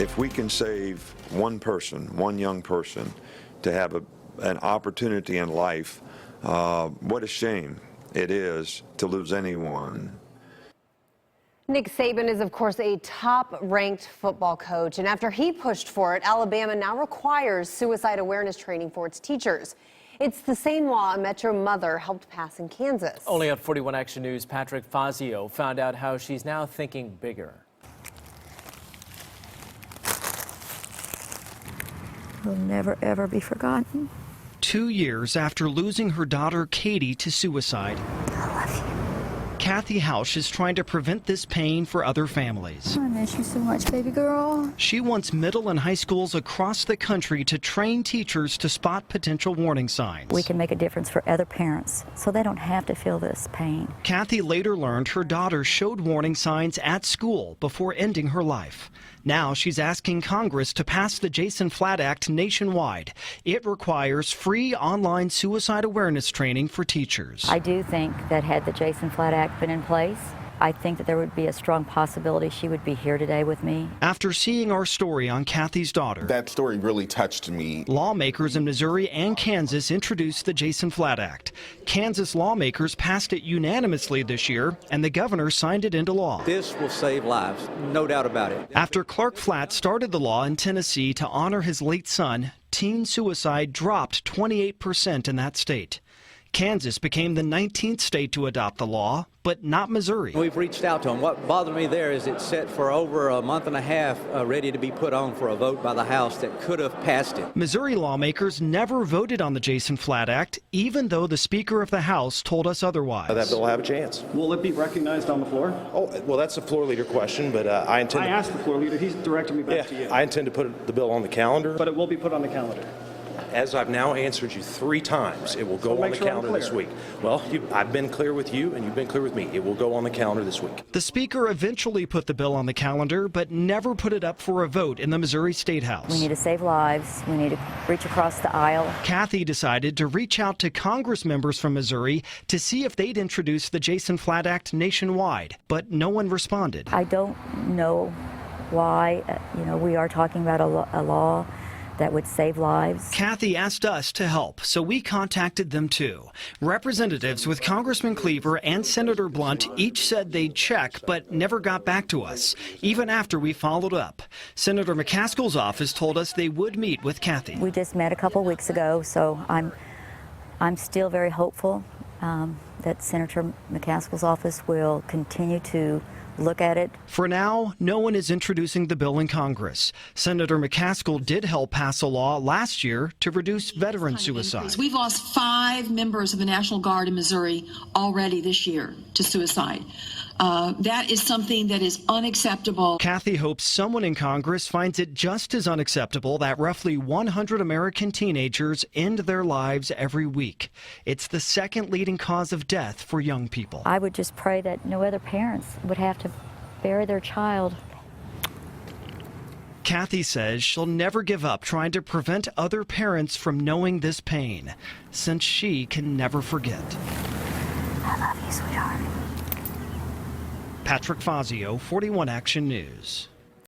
If we can save one person, one young person, to have an opportunity in life, what a shame it is to lose anyone. Nick Saban is, of course, a top-ranked football coach, and after he pushed for it, Alabama now requires suicide awareness training for its teachers. It's the same law a Metro mother helped pass in Kansas. Only on 41 Action News, Patrick Fazio found out how she's now thinking bigger. Will never, ever be forgotten. 2 years after losing her daughter Katie to suicide, I love you. Kathy Hausch is trying to prevent this pain for other families. I miss you so much, baby girl. She wants middle and high schools across the country to train teachers to spot potential warning signs. We can make a difference for other parents so they don't have to feel this pain. Kathy later learned her daughter showed warning signs at school before ending her life. Now she's asking Congress to pass the Jason Flatt Act nationwide. It requires free online suicide awareness training for teachers. I do think that had the Jason Flatt Act been in place, I think that there would be a strong possibility she would be here today with me. After seeing our story on Kathy's daughter, that story really touched me. Lawmakers in Missouri and Kansas introduced the Jason Flatt Act. Kansas lawmakers passed it unanimously this year, and the governor signed it into law. This will save lives, no doubt about it. After Clark Flatt started the law in Tennessee to honor his late son, teen suicide dropped 28% in that state. Kansas became the 19th state to adopt the law, but not Missouri. We've reached out to them. What bothered me there is it's set for over a month and a half, ready to be put on for a vote by the House that could have passed it. Missouri lawmakers never voted on the Jason Flatt Act, even though the Speaker of the House told us otherwise. That bill will have a chance. Will it be recognized on the floor? Oh, well, that's a floor leader question, but I intend I asked the floor leader. He's directing me back to you. I intend to put the bill on the calendar. But it will be put on the calendar. As I've now answered you 3 times, it will go on the calendar this week. Well, I've been clear with you, and you've been clear with me. It will go on the calendar this week. The Speaker eventually put the bill on the calendar, but never put it up for a vote in the Missouri State House. We need to save lives. We need to reach across the aisle. Kathy decided to reach out to Congress members from Missouri to see if they'd introduce the Jason Flatt Act nationwide, but no one responded. I don't know why, we are talking about a law that would save lives. Kathy asked us to help, so we contacted them too. Representatives with Congressman Cleaver and Senator Blunt each said they'd check, but never got back to us, even after we followed up. Senator McCaskill's office told us they would meet with Kathy. We just met a couple weeks ago, so I'm still very hopeful that Senator McCaskill's office will continue to look at it. For now, no one is introducing the bill in Congress. Senator McCaskill did help pass a law last year to reduce veteran suicide. We've lost 5 members of the National Guard in Missouri already this year to suicide. That is something that is unacceptable. Kathy hopes someone in Congress finds it just as unacceptable that roughly 100 American teenagers end their lives every week. It's the second leading cause of death for young people. I would just pray that no other parents would have to bury their child. Kathy says she'll never give up trying to prevent other parents from knowing this pain, since she can never forget. I love you, sweetheart. Patrick Fazio, 41 Action News.